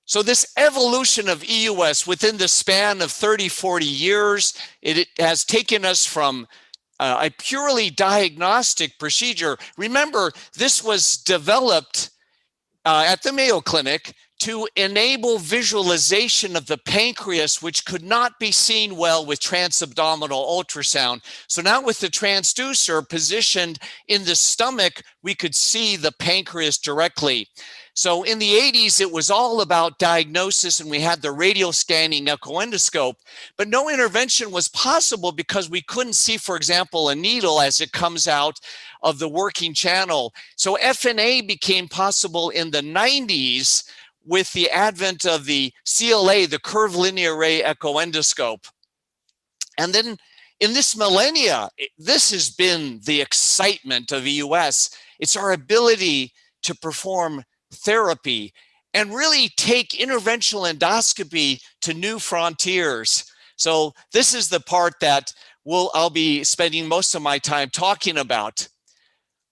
So this evolution of EUS within the span of 30, 40 years, it has taken us from a purely diagnostic procedure. Remember, this was developed at the Mayo Clinic to enable visualization of the pancreas, which could not be seen well with transabdominal ultrasound. So now with the transducer positioned in the stomach, we could see the pancreas directly. So in the 80s, it was all about diagnosis, and we had the radial scanning echoendoscope, but no intervention was possible because we couldn't see, for example, a needle as it comes out of the working channel. So FNA became possible in the 90s with the advent of the CLA, the curved linear array echoendoscope. And then in this millennia, this has been the excitement of EUS. It's our ability to perform therapy and really take interventional endoscopy to new frontiers. So this is the part that I'll be spending most of my time talking about.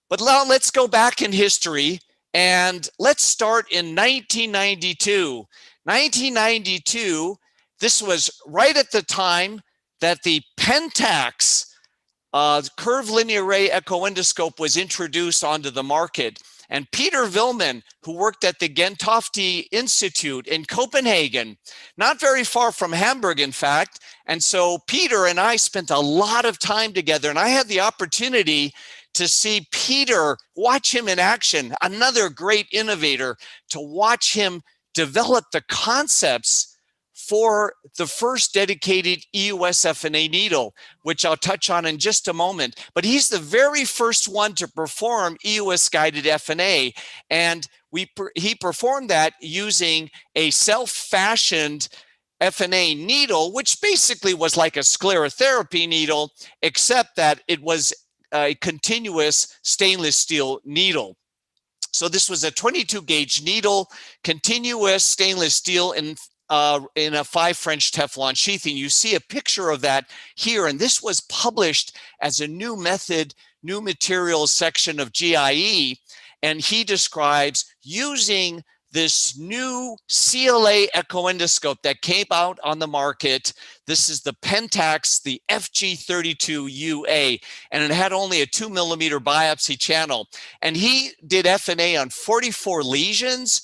But now let's go back in history, and let's start in 1992. 1992, this was right at the time that the Pentax curved linear array echoendoscope was introduced onto the market. And Peter Vilmann, who worked at the Gentofte Institute in Copenhagen, not very far from Hamburg, in fact. And so Peter and I spent a lot of time together, and I had the opportunity to see Peter, watch him in action, another great innovator, to watch him develop the concepts for the first dedicated EUS FNA needle, which I'll touch on in just a moment. But he's the very first one to perform EUS-guided FNA, and he performed that using a self-fashioned FNA needle, which basically was like a sclerotherapy needle, except that it was a continuous stainless steel needle. So this was a 22 gauge needle, continuous stainless steel in a 5 French Teflon sheathing. You see a picture of that here, and this was published as a new method, new materials section of GIE, and he describes using this new CLA echoendoscope that came out on the market. This is the Pentax, the FG32UA, and it had only a 2 millimeter biopsy channel. And he did FNA on 44 lesions,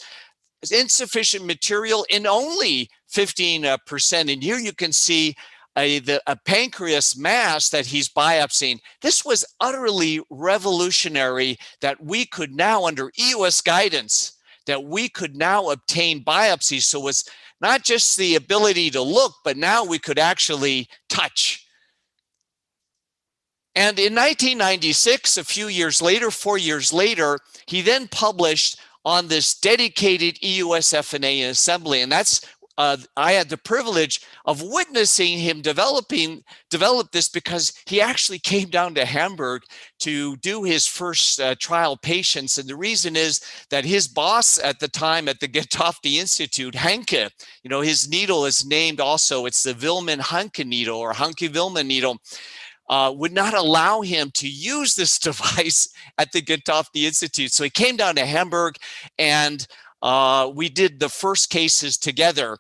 insufficient material in only 15%. And here you can see a pancreas mass that he's biopsying. This was utterly revolutionary, that we could now, under EUS guidance, that we could now obtain biopsies. So it's not just the ability to look, but now we could actually touch. And in 1996, a few years later, 4 years later, he then published on this dedicated EUS FNA assembly. And that's, I had the privilege of witnessing him develop this, because he actually came down to Hamburg to do his first trial patients. And the reason is that his boss at the time at the Gentofte Institute, Hanke, you know, his needle is named also, it's the Vilmann Hanke needle, or Hanke-Vilmann needle, would not allow him to use this device at the Gentofte Institute. So he came down to Hamburg, and we did the first cases together.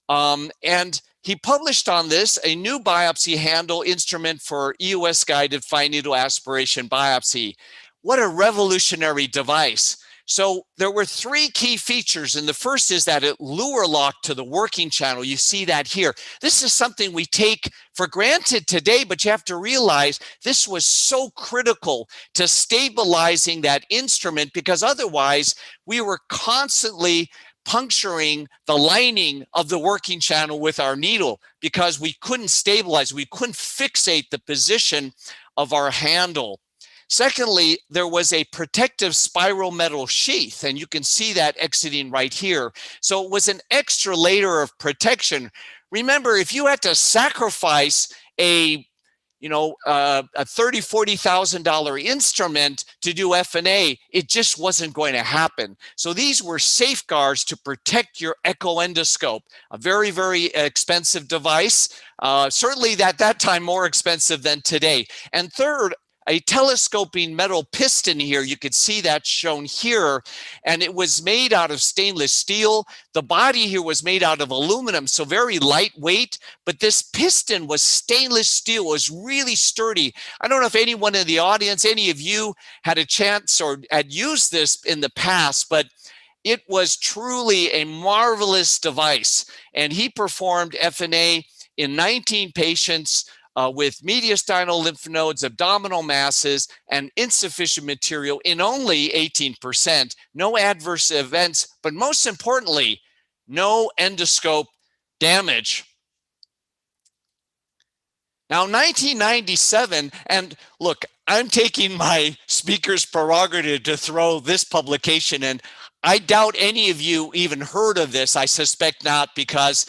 And he published on this a new biopsy handle instrument for EUS-guided fine needle aspiration biopsy. What a revolutionary device. So there were 3 key features, and the first is that it lure locked to the working channel. You see that here. This is something we take for granted today, but you have to realize this was so critical to stabilizing that instrument, because otherwise we were constantly puncturing the lining of the working channel with our needle, because we couldn't stabilize, we couldn't fixate the position of our handle. Secondly, there was a protective spiral metal sheath, and you can see that exiting right here. So it was an extra layer of protection. Remember, if you had to sacrifice a $30,000-$40,000 instrument to do FNA, it just wasn't going to happen. So these were safeguards to protect your echoendoscope, a very, very expensive device, certainly at that time more expensive than today. And third, a telescoping metal piston here. You could see that shown here, and it was made out of stainless steel. The body here was made out of aluminum, so very lightweight, but this piston was stainless steel, was really sturdy. I don't know if anyone in the audience, any of you had a chance or had used this in the past, but it was truly a marvelous device. And he performed FNA in 19 patients with mediastinal lymph nodes, abdominal masses, and insufficient material in only 18%. No adverse events, but most importantly, no endoscope damage. Now, 1997, and look, I'm taking my speaker's prerogative to throw this publication in. I doubt any of you even heard of this. I suspect not, because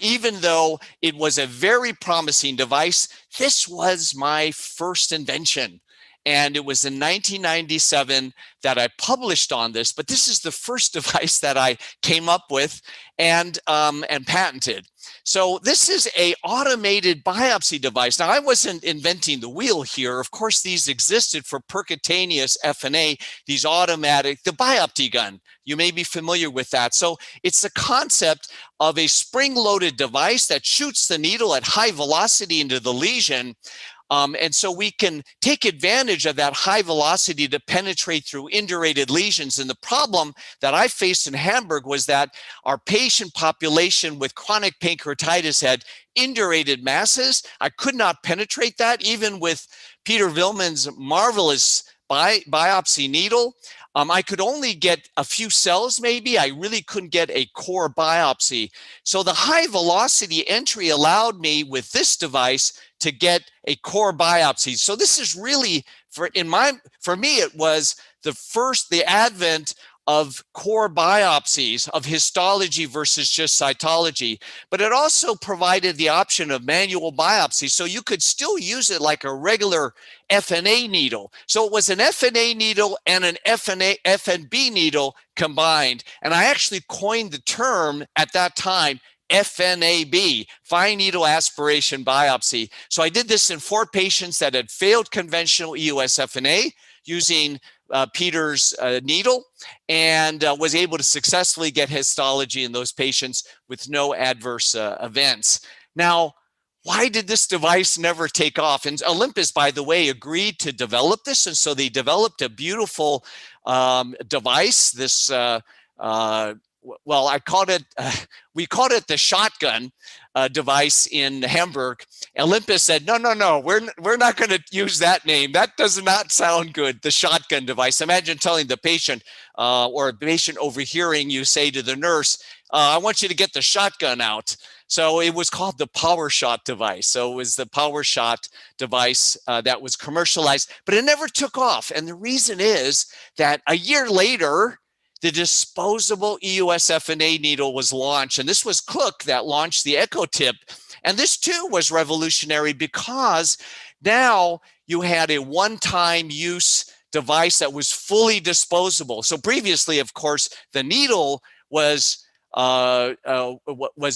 even though it was a very promising device, this was my first invention. And it was in 1997 that I published on this, but this is the first device that I came up with and patented. So this is a automated biopsy device. Now, I wasn't inventing the wheel here. Of course, these existed for percutaneous FNA, these automatic, the biopsy gun. You may be familiar with that. So it's the concept of a spring-loaded device that shoots the needle at high velocity into the lesion. And so we can take advantage of that high velocity to penetrate through indurated lesions. And the problem that I faced in Hamburg was that our patient population with chronic pancreatitis had indurated masses. I could not penetrate that, even with Peter Vilmann's marvelous biopsy needle. I could only get a few cells, maybe. I really couldn't get a core biopsy. So the high velocity entry allowed me with this device to get a core biopsy. So this is really, for me, it was the advent of core biopsies, of histology versus just cytology, but it also provided the option of manual biopsy. So you could still use it like a regular FNA needle. So it was an FNA needle and an FNB needle combined. And I actually coined the term at that time, FNAB, fine needle aspiration biopsy. So I did this in 4 patients that had failed conventional EUS FNA using Peter's needle, and was able to successfully get histology in those patients with no adverse events. Now, why did this device never take off? And Olympus, by the way, agreed to develop this, and so they developed a beautiful device. This well, we called it the shotgun device in Hamburg. Olympus said, no, we're not going to use that name. That does not sound good, the shotgun device. Imagine telling the patient or a patient overhearing you say to the nurse, I want you to get the shotgun out. So it was called the power shot device. So it was the power shot device that was commercialized, but it never took off. And the reason is that a year later, the disposable EUS FNA needle was launched. And this was Cook that launched the EcoTip. And this too was revolutionary because now you had a one-time use device that was fully disposable. So previously, of course, the needle was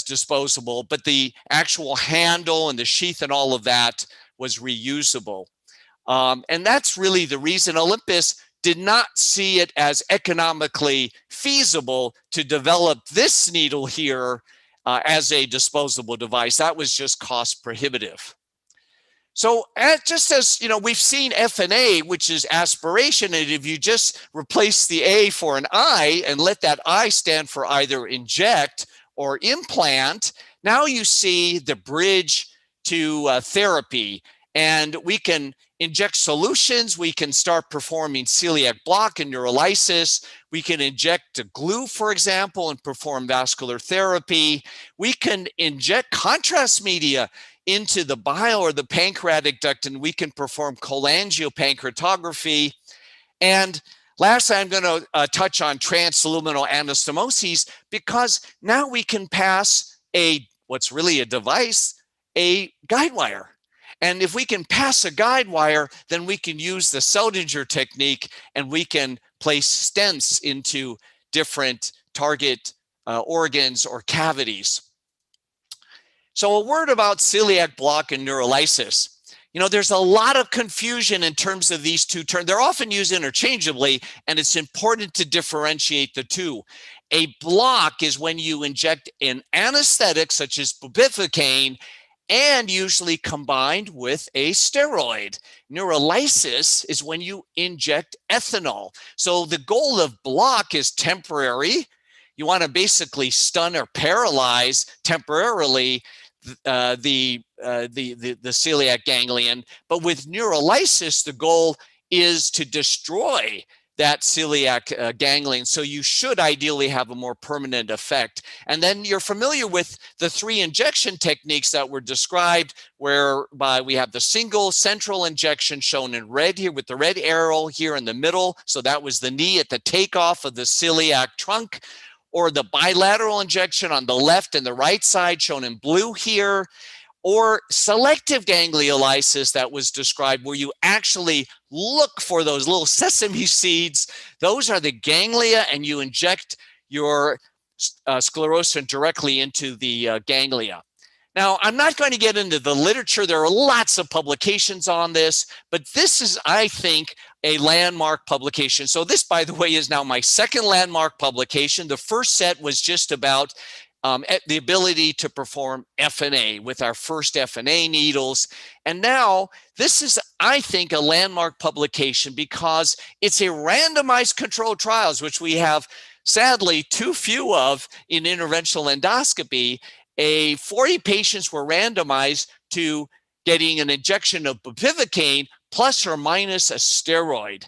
disposable, but the actual handle and the sheath and all of that was reusable. And that's really the reason Olympus did not see it as economically feasible to develop this needle here as a disposable device. That was just cost prohibitive. So just as, we've seen FNA, which is aspiration, and if you just replace the A for an I and let that I stand for either inject or implant, now you see the bridge to therapy. And we can inject solutions. We can start performing celiac block and neurolysis. We can inject a glue, for example, and perform vascular therapy. We can inject contrast media into the bile or the pancreatic duct, and we can perform cholangio-pancreatography. And lastly, I'm going to touch on transluminal anastomoses, because now we can pass what's really a device, a guide wire. And if we can pass a guide wire, then we can use the Seldinger technique and we can place stents into different target organs or cavities. So a word about celiac block and neurolysis. You know, there's a lot of confusion in terms of these two terms. They're often used interchangeably, and it's important to differentiate the two. A block is when you inject an anesthetic, such as bupivacaine, and usually combined with a steroid. Neurolysis is when you inject ethanol. So the goal of block is temporary. You want to basically stun or paralyze temporarily the celiac ganglion. But with neurolysis, the goal is to destroy that celiac ganglion. So you should ideally have a more permanent effect. And then you're familiar with the 3 injection techniques that were described, whereby we have the single central injection shown in red here with the red arrow here in the middle. So that was the knee at the takeoff of the celiac trunk, or the bilateral injection on the left and the right side shown in blue here, or selective gangliolysis that was described where you actually look for those little sesame seeds. Those are the ganglia, and you inject your sclerosant directly into the ganglia. Now, I'm not going to get into the literature. There are lots of publications on this, but this is, I think, a landmark publication. So this, by the way, is now my second landmark publication. The first set was just about the ability to perform FNA with our first FNA needles. And now this is, I think, a landmark publication because it's a randomized controlled trials, which we have sadly too few of in interventional endoscopy. 40 patients were randomized to getting an injection of bupivacaine plus or minus a steroid.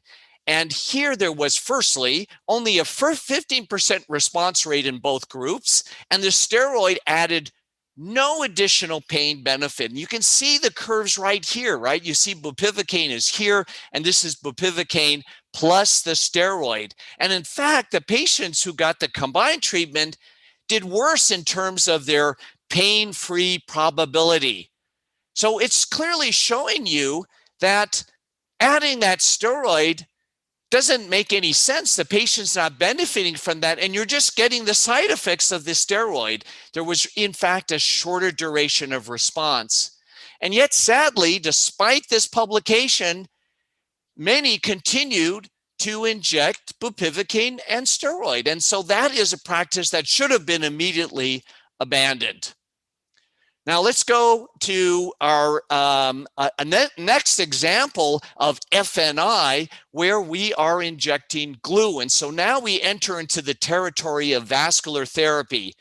And here there was, firstly, only a 15% response rate in both groups, and the steroid added no additional pain benefit. And you can see the curves right here, right? You see bupivacaine is here, and this is bupivacaine plus the steroid. And in fact, the patients who got the combined treatment did worse in terms of their pain-free probability. So it's clearly showing you that adding that steroid doesn't make any sense. The patient's not benefiting from that, and you're just getting the side effects of the steroid. There was, in fact, a shorter duration of response. And yet, sadly, despite this publication, many continued to inject bupivacaine and steroid. And so that is a practice that should have been immediately abandoned. Now let's go to our next example of FNI, where we are injecting glue. And so now we enter into the territory of vascular therapy.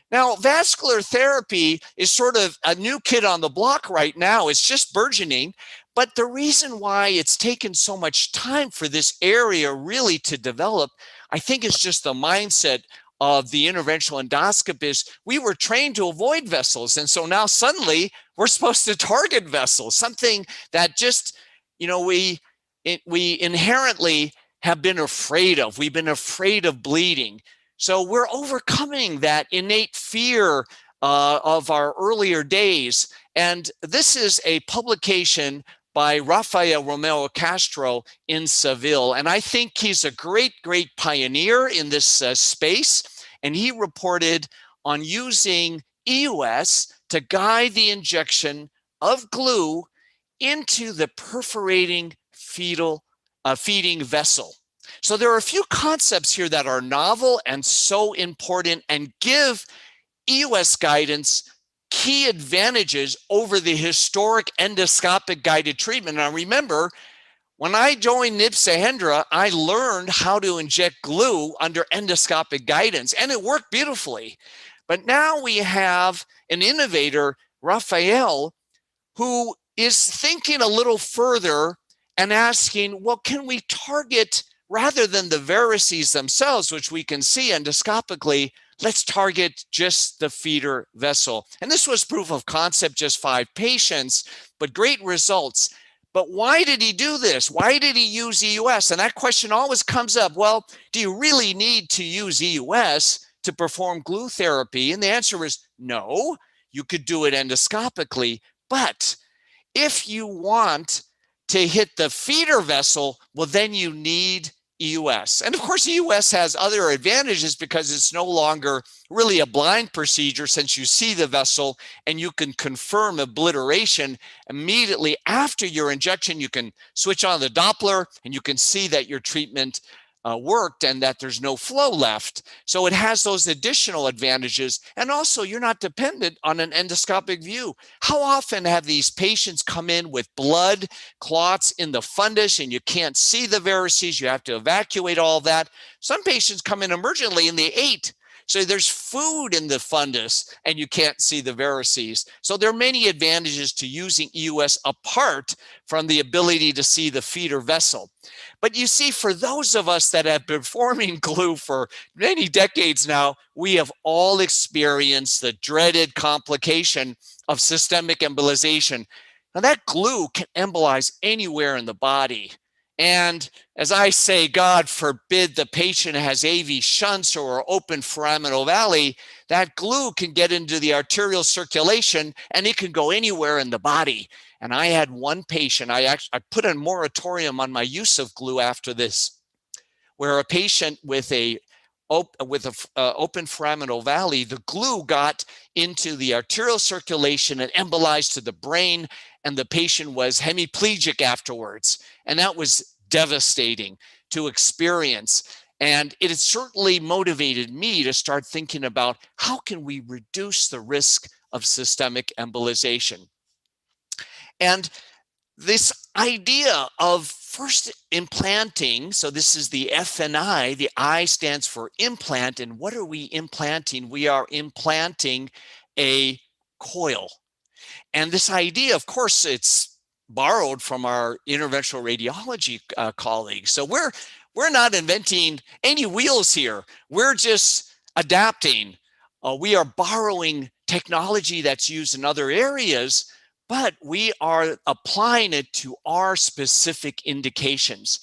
Now, vascular therapy is sort of a new kid on the block right now. It's just burgeoning. But the reason why it's taken so much time for this area really to develop, I think, is just the mindset of the interventional endoscopist. We were trained to avoid vessels. And so now suddenly we're supposed to target vessels, something that just, you know, we inherently have been afraid of. We've been afraid of bleeding. So we're overcoming that innate fear of our earlier days. And this is a publication by Rafael Romero Castro in Seville. And I think he's a great, great pioneer in this space. And he reported on using EUS to guide the injection of glue into the perforating feeding vessel. So there are a few concepts here that are novel and so important and give EUS guidance key advantages over the historic endoscopic guided treatment. Now remember, when I joined NIPS Sahendra, I learned how to inject glue under endoscopic guidance, and it worked beautifully. But now we have an innovator, Rafael, who is thinking a little further and asking, well, can we target, rather than the varices themselves, which we can see endoscopically, let's target just the feeder vessel. And this was proof of concept, just 5 patients, but great results. But why did he do this? Why did he use EUS? And that question always comes up. Well, do you really need to use EUS to perform glue therapy? And the answer is no. You could do it endoscopically. But if you want to hit the feeder vessel, well, then you need EUS. And of course, EUS has other advantages because it's no longer really a blind procedure, since you see the vessel and you can confirm obliteration immediately after your injection. You can switch on the Doppler and you can see that your treatment worked and that there's no flow left. So it has those additional advantages. And also, you're not dependent on an endoscopic view. How often have these patients come in with blood clots in the fundus and you can't see the varices? You have to evacuate all that. Some patients come in emergently and they ate. So there's food in the fundus and you can't see the varices. So there are many advantages to using EUS apart from the ability to see the feeder vessel. But you see, for those of us that have been performing glue for many decades now, we have all experienced the dreaded complication of systemic embolization. Now, that glue can embolize anywhere in the body. And as I say, God forbid the patient has AV shunts or open foraminal valley, that glue can get into the arterial circulation and it can go anywhere in the body. And I had one patient, I put a moratorium on my use of glue after this, where a patient with a open foraminal valley, the glue got into the arterial circulation and embolized to the brain, and the patient was hemiplegic afterwards. And that was devastating to experience. And it has certainly motivated me to start thinking about how can we reduce the risk of systemic embolization. And this idea of first implanting, so this is the FNI, the I stands for implant, and what are we implanting? We are implanting a coil. And this idea, of course, it's borrowed from our interventional radiology colleagues. So we're not inventing any wheels here. We're just adapting. We are borrowing technology that's used in other areas, but we are applying it to our specific indications.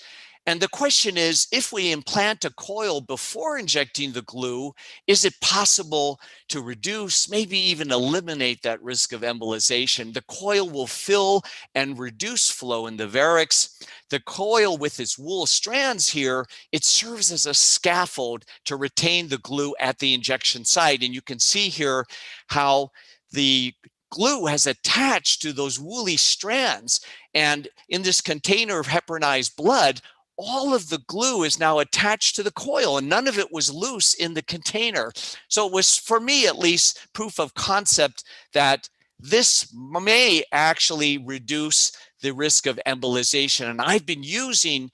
And the question is, if we implant a coil before injecting the glue, is it possible to reduce, maybe even eliminate that risk of embolization? The coil will fill and reduce flow in the varix. The coil with its wool strands here, it serves as a scaffold to retain the glue at the injection site. And you can see here how the glue has attached to those woolly strands. And in this container of heparinized blood, all of the glue is now attached to the coil, and none of it was loose in the container. So it was, for me at least, proof of concept that this may actually reduce the risk of embolization. And I've been using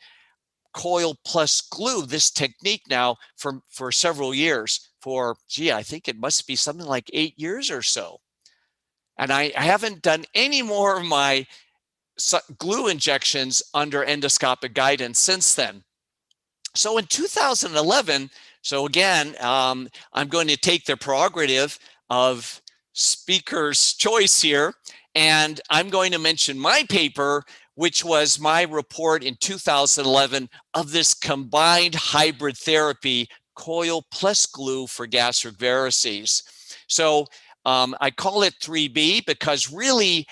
coil plus glue, this technique now for several years, for, I think it must be something like 8 years or so. And I haven't done any more of my glue injections under endoscopic guidance since then. So in 2011, so again, I'm going to take the prerogative of speaker's choice here, and I'm going to mention my paper, which was my report in 2011 of this combined hybrid therapy, coil plus glue for gastric varices. So I call it 3B because really,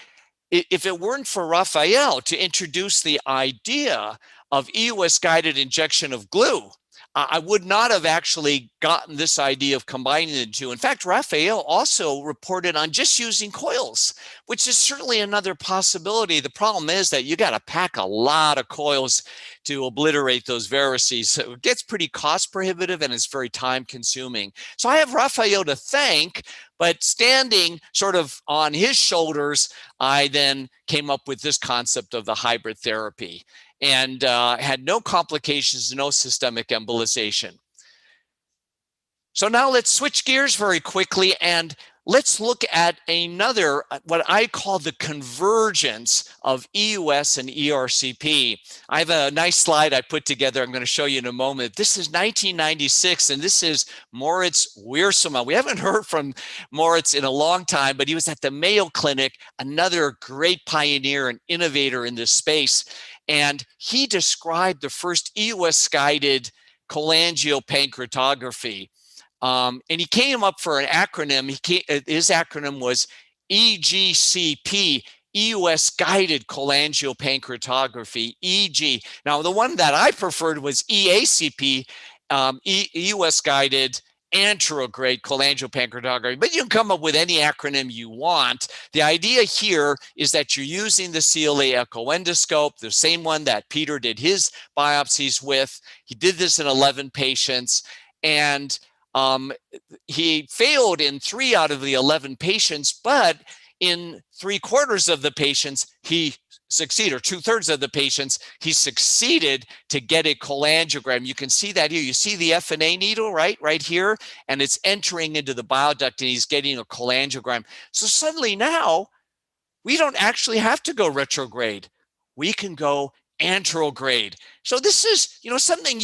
if it weren't for Raphael to introduce the idea of EUS-guided injection of glue, I would not have actually gotten this idea of combining the two. In fact, Raphael also reported on just using coils, which is certainly another possibility. The problem is that you got to pack a lot of coils to obliterate those varices. So it gets pretty cost prohibitive and it's very time consuming. So I have Raphael to thank, but standing sort of on his shoulders, I then came up with this concept of the hybrid therapy, and had no complications, no systemic embolization. So now let's switch gears very quickly and let's look at another, what I call the convergence of EUS and ERCP. I have a nice slide I put together I'm going to show you in a moment. This is 1996, and this is Moritz Wiersma. We haven't heard from Moritz in a long time, but he was at the Mayo Clinic, another great pioneer and innovator in this space. And he described the first EUS-guided cholangio-pancreatography. And he came up for an acronym. His acronym was EGCP, EUS-guided cholangio-pancreatography, EG. Now, the one that I preferred was EACP, EUS-guided anterograde cholangio-pancreatogr, but you can come up with any acronym you want. The idea here is that you're using the CLA echo endoscope, the same one that Peter did his biopsies with. He did this in 11 patients, and he failed in 3 out of the 11 patients, but in 3/4 of the patients, he succeeded, or 2/3 of the patients, he succeeded to get a cholangiogram. You can see that here. You see the FNA needle right here, and it's entering into the bile duct, and he's getting a cholangiogram. So suddenly now, we don't actually have to go retrograde. We can go anterograde. So this is, something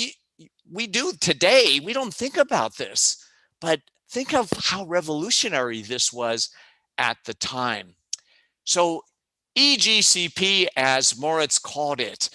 we do today. We don't think about this, but think of how revolutionary this was at the time. So EGCP, as Moritz called it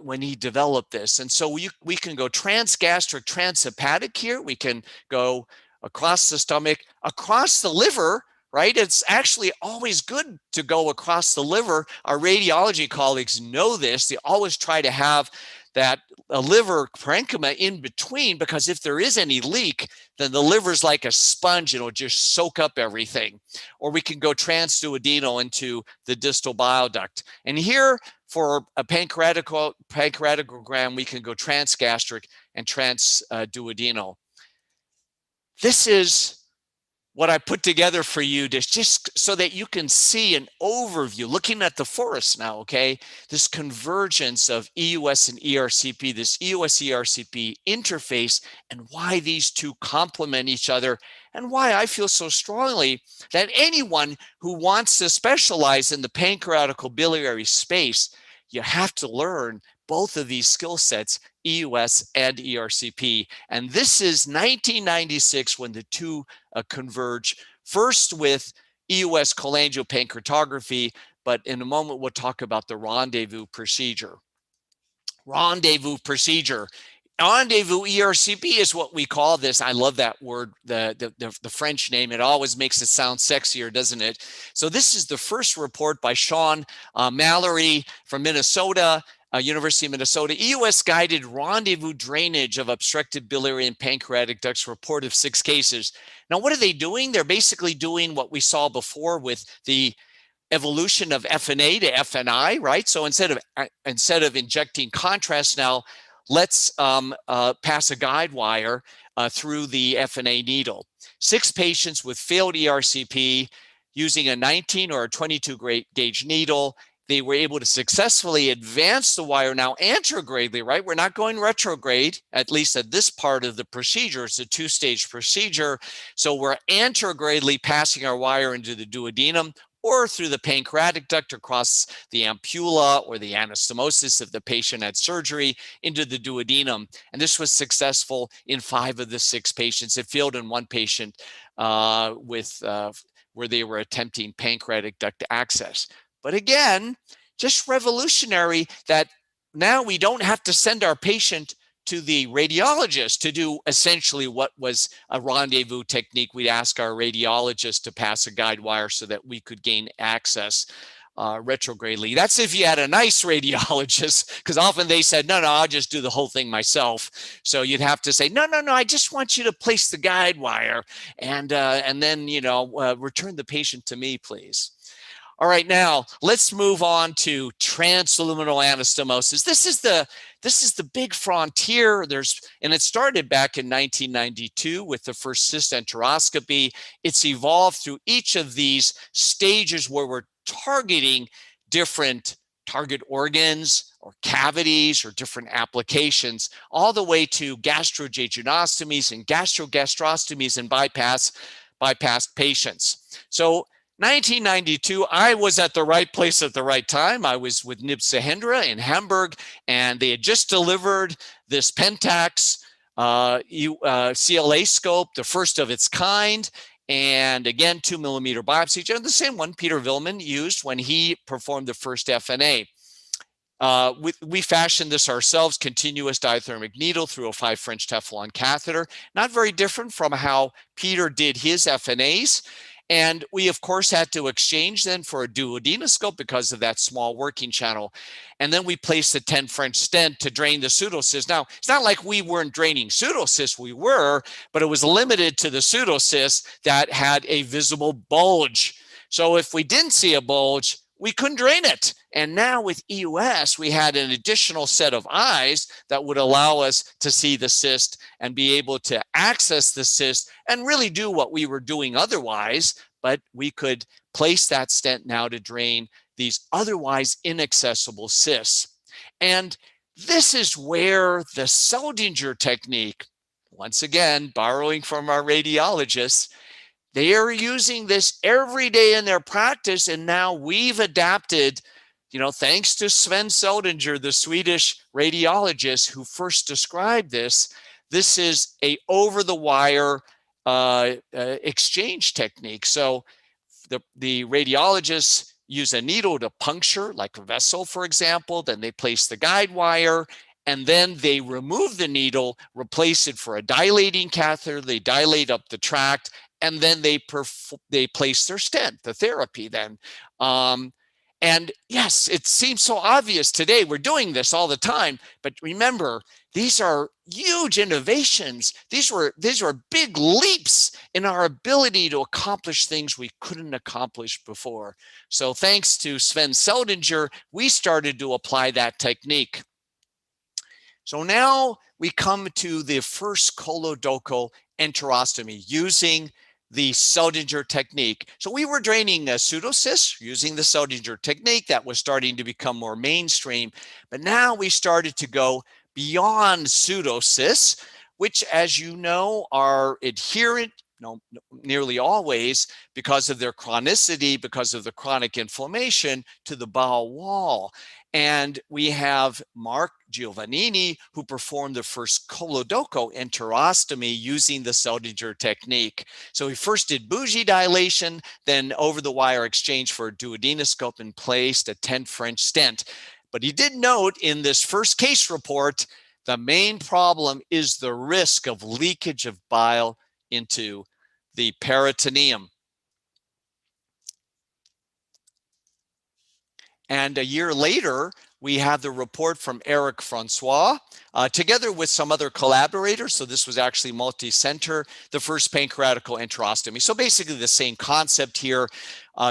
when he developed this. And so we can go transgastric, transhepatic here. We can go across the stomach, across the liver, right? It's actually always good to go across the liver. Our radiology colleagues know this. They always try to have that liver parenchyma in between, because if there is any leak, then the liver's like a sponge, it'll just soak up everything. Or we can go transduodenal into the distal bile duct. And here for a pancreaticogram, we can go transgastric and transduodenal. This is what I put together for you, just so that you can see an overview, looking at the forest now, okay? This convergence of EUS and ERCP, this EUS-ERCP interface, and why these two complement each other, and why I feel so strongly that anyone who wants to specialize in the pancreaticobiliary space, you have to learn both of these skill sets, EUS and ERCP. And this is 1996 when the two converge, first with EUS cholangio-pancreatography, but in a moment we'll talk about the rendezvous procedure. Rendezvous procedure. Rendezvous ERCP is what we call this. I love that word, the French name. It always makes it sound sexier, doesn't it? So this is the first report by Sean Mallory from Minnesota, University of Minnesota. EUS-guided rendezvous drainage of obstructed biliary and pancreatic ducts, report of 6 cases. Now, what are they doing? They're basically doing what we saw before with the evolution of FNA to FNI, right? So instead of injecting contrast now, let's pass a guide wire through the FNA needle. 6 patients with failed ERCP using a 19 or a 22 gauge needle. They were able to successfully advance the wire now anterogradely, right? We're not going retrograde, at least at this part of the procedure. It's a 2-stage procedure. So we're anterogradely passing our wire into the duodenum or through the pancreatic duct across the ampulla or the anastomosis if the patient had surgery into the duodenum. And this was successful in 5 of the 6 patients. It failed in 1 patient where they were attempting pancreatic duct access. But again, just revolutionary that now we don't have to send our patient to the radiologist to do essentially what was a rendezvous technique. We'd ask our radiologist to pass a guide wire so that we could gain access retrogradely. That's if you had a nice radiologist, because often they said, no, I'll just do the whole thing myself. So you'd have to say, no, I just want you to place the guide wire and then, return the patient to me, please. All right, now let's move on to transluminal anastomosis. This is the big frontier. And it started back in 1992 with the first cyst-enterostopy. It's evolved through each of these stages where we're targeting different target organs or cavities or different applications, all the way to gastrojejunostomies and gastrogastrostomies and bypassed patients. So 1992, I was at the right place at the right time. I was with Nib Sahendra in Hamburg, and they had just delivered this Pentax CLA scope, the first of its kind. And again, 2mm biopsy, the same one Peter Vilmann used when he performed the first FNA. We fashioned this ourselves, continuous diathermic needle through a 5 French Teflon catheter. Not very different from how Peter did his FNAs. And we, of course, had to exchange then for a duodenoscope because of that small working channel. And then we placed a 10 French stent to drain the pseudocyst. Now, it's not like we weren't draining pseudocysts, we were, but it was limited to the pseudocyst that had a visible bulge. So if we didn't see a bulge, we couldn't drain it. And now with EUS, we had an additional set of eyes that would allow us to see the cyst and be able to access the cyst and really do what we were doing otherwise, but we could place that stent now to drain these otherwise inaccessible cysts. And this is where the Seldinger technique, once again, borrowing from our radiologists, they are using this every day in their practice, and now we've adapted, thanks to Sven Seldinger, the Swedish radiologist who first described this. This is a over-the-wire exchange technique. So the radiologists use a needle to puncture, like a vessel, for example. Then they place the guide wire, and then they remove the needle, replace it for a dilating catheter. They dilate up the tract, and then they place their stent, the therapy then. And yes, it seems so obvious today. We're doing this all the time, but remember, these are huge innovations. These were big leaps in our ability to accomplish things we couldn't accomplish before. So thanks to Sven Seldinger, we started to apply that technique. So now we come to the first Choledocho-enterostomy using the Seldinger technique. So we were draining pseudocysts using the Seldinger technique. That was starting to become more mainstream. But now we started to go beyond pseudocysts, which, as you know, are adherent, nearly always, because of their chronicity, because of the chronic inflammation, to the bowel wall. And we have Mark Giovannini, who performed the first Choledocho-enterostomy using the Seldinger technique. So he first did bougie dilation, then over-the-wire exchange for a duodenoscope, and placed a 10 French stent. But he did note in this first case report, the main problem is the risk of leakage of bile into the peritoneum. And a year later, we have the report from Eric Francois, together with some other collaborators. So this was actually multi-center, the first pancreatico-enterostomy. So basically the same concept here,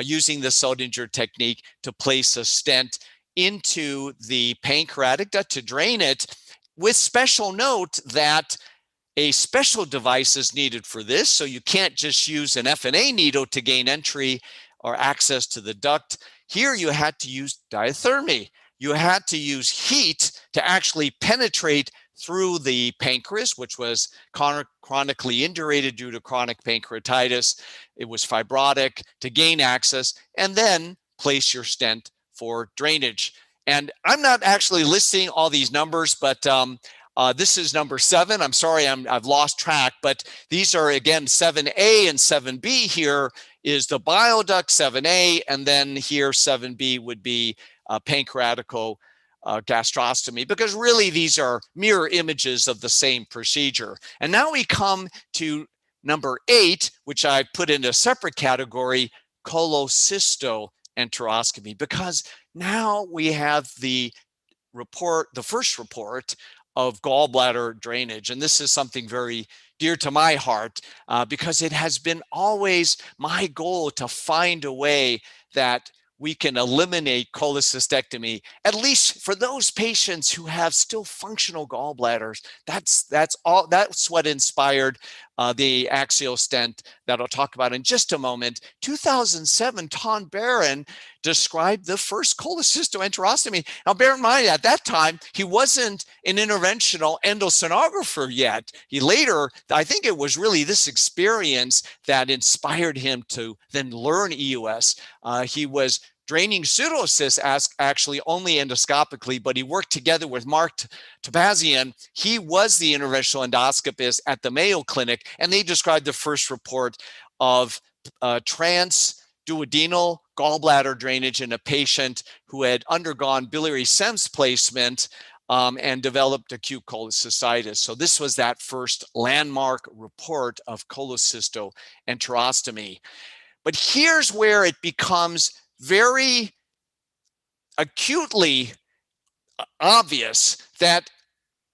using the Seldinger technique to place a stent into the pancreatic duct to drain it, with special note that a special device is needed for this. So you can't just use an FNA needle to gain entry or access to the duct. Here you had to use diathermy. You had to use heat to actually penetrate through the pancreas, which was chronically indurated due to chronic pancreatitis. It was fibrotic, to gain access, and then place your stent for drainage. And I'm not actually listing all these numbers, but this is number 7. I'm sorry, I've lost track, but these are, again, 7A and 7B here is the bile duct, 7A, and then here 7B would be pancreatico gastrostomy, because really these are mirror images of the same procedure. And now we come to number 8, which I put in a separate category, Cholecysto-enteroscopy, because now we have the first report of gallbladder drainage. And this is something very dear to my heart, because it has been always my goal to find a way that we can eliminate cholecystectomy, at least for those patients who have still functional gallbladders. That's what inspired the AXIOS stent that I'll talk about in just a moment. 2007, Tom Barron described the first cholecysto-enterostomy. Now, bear in mind, at that time, he wasn't an interventional endosonographer yet. He later, I think it was really this experience that inspired him to then learn EUS. He was draining pseudocysts actually only endoscopically, but he worked together with Mark Topazian. He was the interventional endoscopist at the Mayo Clinic, and they described the first report of transduodenal gallbladder drainage in a patient who had undergone biliary stems placement and developed acute cholecystitis. So this was that first landmark report of cholecysto-enterostomy. But here's where it becomes very acutely obvious that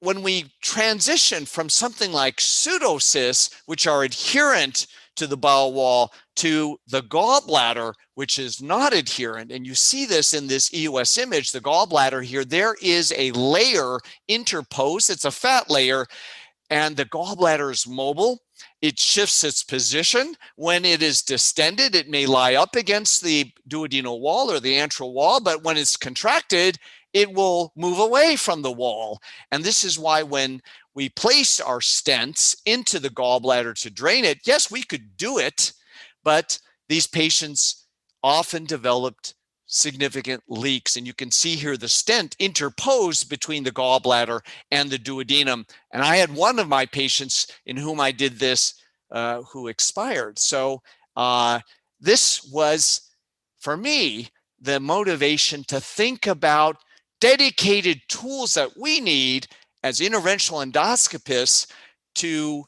when we transition from something like pseudocysts, which are adherent to the bowel wall, to the gallbladder, which is not adherent, and you see this in this EUS image, the gallbladder here, there is a layer interposed. It's a fat layer, and the gallbladder is mobile. It shifts its position. When it is distended, it may lie up against the duodenal wall or the antral wall, but when it's contracted, it will move away from the wall. And this is why when we place our stents into the gallbladder to drain it, yes, we could do it, but these patients often developed significant leaks. And you can see here the stent interposed between the gallbladder and the duodenum. And I had one of my patients in whom I did this who expired. So this was, for me, the motivation to think about dedicated tools that we need as interventional endoscopists to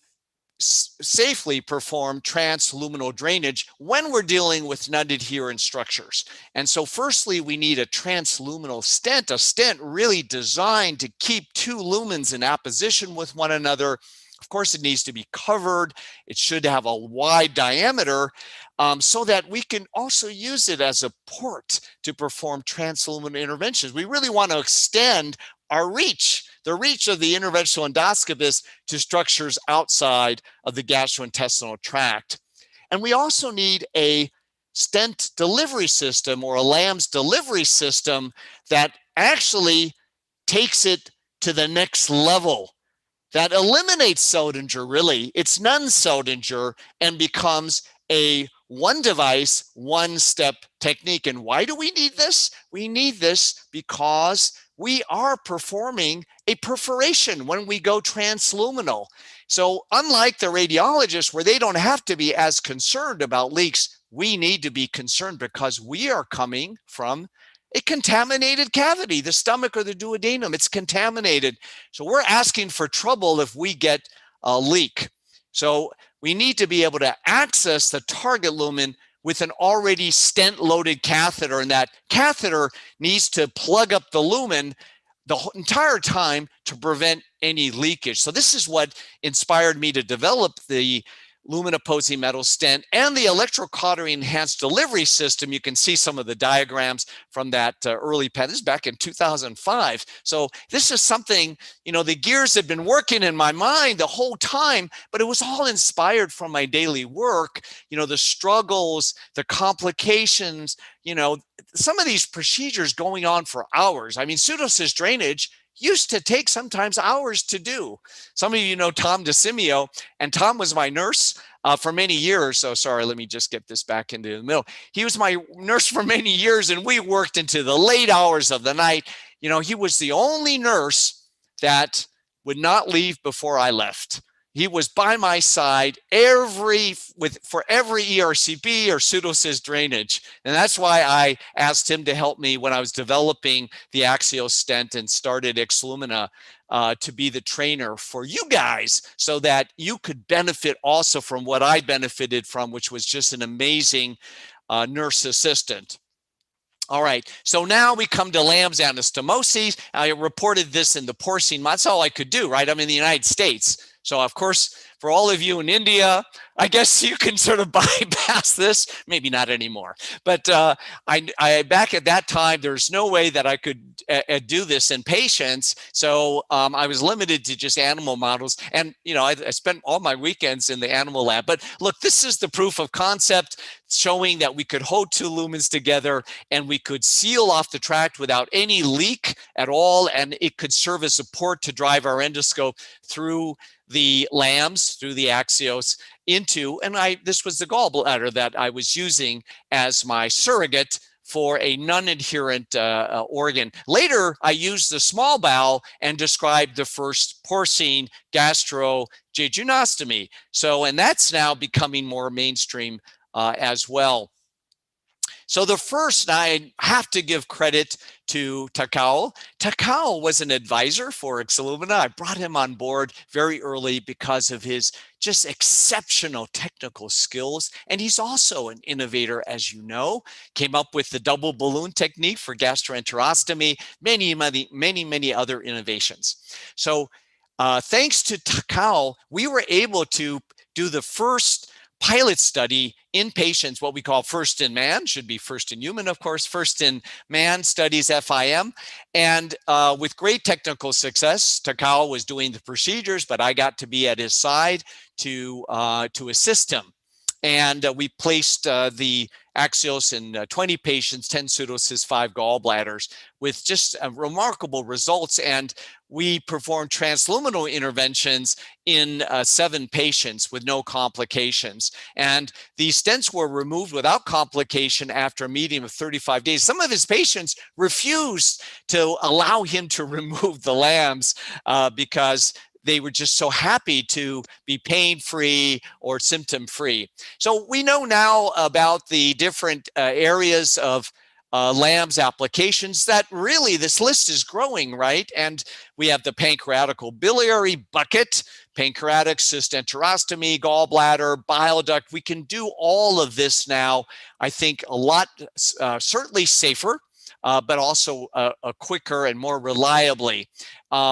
safely perform transluminal drainage when we're dealing with non-adherent structures. And so firstly, we need a transluminal stent, a stent really designed to keep two lumens in apposition with one another. Of course, it needs to be covered. It should have a wide diameter so that we can also use it as a port to perform transluminal interventions. We really want to extend our reach, the reach of the interventional endoscopist to structures outside of the gastrointestinal tract. And we also need a stent delivery system or a LAMS delivery system that actually takes it to the next level, that eliminates Seldinger, really. It's non-Seldinger and becomes a one device, one step technique. And why do we need this? We need this because we are performing a perforation when we go transluminal. So unlike the radiologists where they don't have to be as concerned about leaks, we need to be concerned because we are coming from a contaminated cavity, the stomach or the duodenum. It's contaminated. So we're asking for trouble if we get a leak. So we need to be able to access the target lumen with an already stent-loaded catheter, and that catheter needs to plug up the lumen the entire time to prevent any leakage. So this is what inspired me to develop the lumen-apposing metal stent and the electrocautery enhanced delivery system. You can see some of the diagrams from that early patent. This is back in 2005. So this is something, the gears had been working in my mind the whole time, but it was all inspired from my daily work, the struggles, the complications, some of these procedures going on for hours. I mean, pseudocyst drainage used to take sometimes hours to do. Some of you know Tom DeCimio, and Tom was my nurse for many years. So sorry, let me just get this back into the middle. He was my nurse for many years, and we worked into the late hours of the night. He was the only nurse that would not leave before I left. He was by my side for every ERCP or pseudocyst drainage. And that's why I asked him to help me when I was developing the AXIOS stent and started Xlumina to be the trainer for you guys so that you could benefit also from what I benefited from, which was just an amazing nurse assistant. All right, so now we come to LAMS anastomoses. I reported this in the porcine. That's all I could do, right? I'm in the United States. So of course, for all of you in India, I guess you can sort of bypass this. Maybe not anymore. But I back at that time, there's no way that I could do this in patients. So I was limited to just animal models. And, I spent all my weekends in the animal lab. But look, this is the proof of concept showing that we could hold two lumens together and we could seal off the tract without any leak at all. And it could serve as support to drive our endoscope through the LAMS, through the AXIOS into, and this was the gallbladder that I was using as my surrogate for a non-adherent organ. Later, I used the small bowel and described the first porcine gastro-jejunostomy. So, and that's now becoming more mainstream as well. So the first, I have to give credit to Takao. Takao was an advisor for Excelumina. I brought him on board very early because of his just exceptional technical skills. And he's also an innovator, as you know, came up with the double balloon technique for gastroenterostomy, many other innovations. So thanks to Takao, we were able to do the first pilot study in patients, what we call first in man, should be first in human, of course, first in man studies, FIM. And with great technical success, Takao was doing the procedures, but I got to be at his side to assist him. And we placed the AXIOS in 20 patients, 10 pseudocysts, 5 gallbladders, with just remarkable results. And we performed transluminal interventions in 7 patients with no complications. And these stents were removed without complication after a median of 35 days. Some of his patients refused to allow him to remove the LAMS because they were just so happy to be pain-free or symptom-free. So we know now about the different areas of LAMS applications that really this list is growing, right? And we have the pancreatico-biliary bucket, pancreatic cyst-enterostomy, gallbladder, bile duct. We can do all of this now, I think a lot, certainly safer, but also quicker and more reliably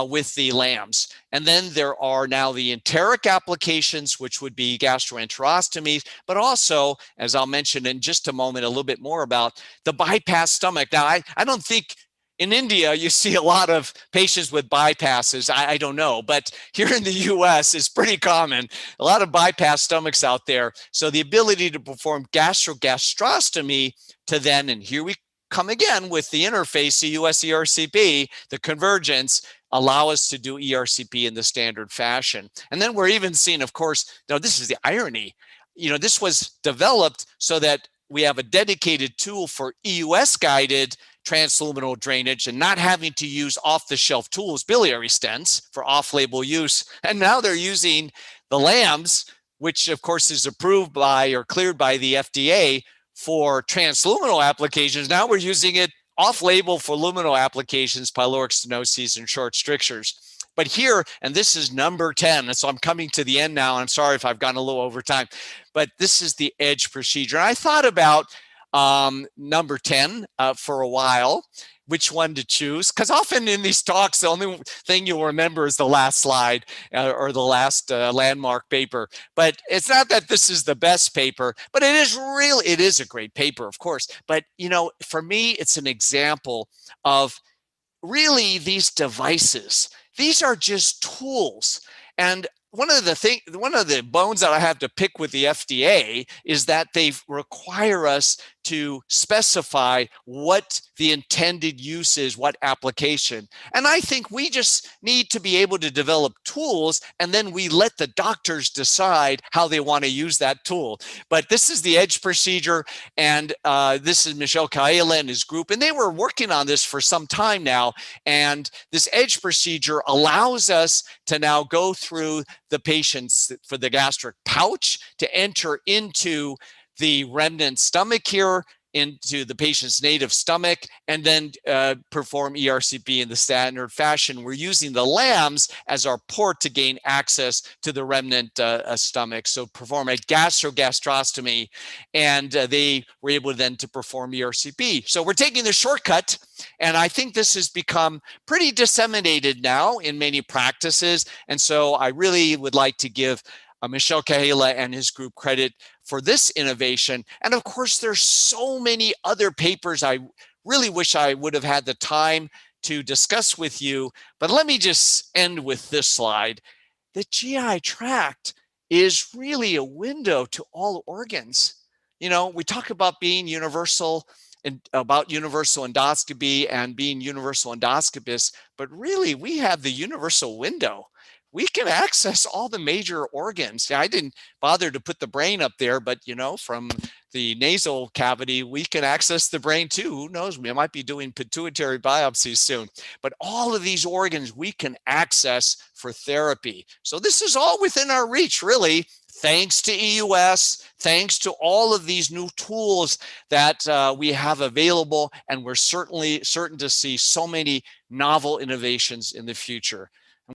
with the LAMS. And then there are now the enteric applications, which would be gastroenterostomies, but also, as I'll mention in just a moment, a little bit more about the bypass stomach. Now, I don't think in India you see a lot of patients with bypasses. I don't know, but here in the US it's pretty common. A lot of bypass stomachs out there. So the ability to perform gastrogastrostomy to then, and here we come again with the interface, EUS ERCP, the convergence, allow us to do ERCP in the standard fashion. And then we're even seeing, of course, now this is the irony, this was developed so that we have a dedicated tool for EUS-guided transluminal drainage and not having to use off-the-shelf tools, biliary stents, for off-label use. And now they're using the LAMS, which of course is approved by or cleared by the FDA for transluminal applications. Now we're using it off-label for luminal applications, pyloric stenoses and short strictures. But here, and this is number 10, and so I'm coming to the end now. I'm sorry if I've gone a little over time, but this is the EDGE procedure. And I thought about number 10 for a while, which one to choose, because often in these talks, the only thing you'll remember is the last slide or the last landmark paper. But it's not that this is the best paper, but it is a great paper, of course. But, for me, it's an example of really these devices. These are just tools. And one of the bones that I have to pick with the FDA is that they require us to specify what the intended use is, what application. And I think we just need to be able to develop tools, and then we let the doctors decide how they want to use that tool. But this is the EDGE procedure, and this is Michel Kaela and his group, and they were working on this for some time now. And this EDGE procedure allows us to now go through the patients for the gastric pouch to enter into the remnant stomach here, into the patient's native stomach, and then perform ERCP in the standard fashion. We're using the LAMS as our port to gain access to the remnant stomach. So perform a gastrogastrostomy, and they were able then to perform ERCP. So we're taking the shortcut, and I think this has become pretty disseminated now in many practices. And so I really would like to give Michel Kaela and his group credit for this innovation. And of course, there's so many other papers I really wish I would have had the time to discuss with you. But let me just end with this slide. The GI tract is really a window to all organs. We talk about being universal and about universal endoscopy and being universal endoscopists, but really we have the universal window. We can access all the major organs. I didn't bother to put the brain up there, but from the nasal cavity, we can access the brain too. Who knows? We might be doing pituitary biopsies soon. But all of these organs we can access for therapy. So this is all within our reach, really. Thanks to EUS, thanks to all of these new tools that we have available, and we're certain to see so many novel innovations in the future.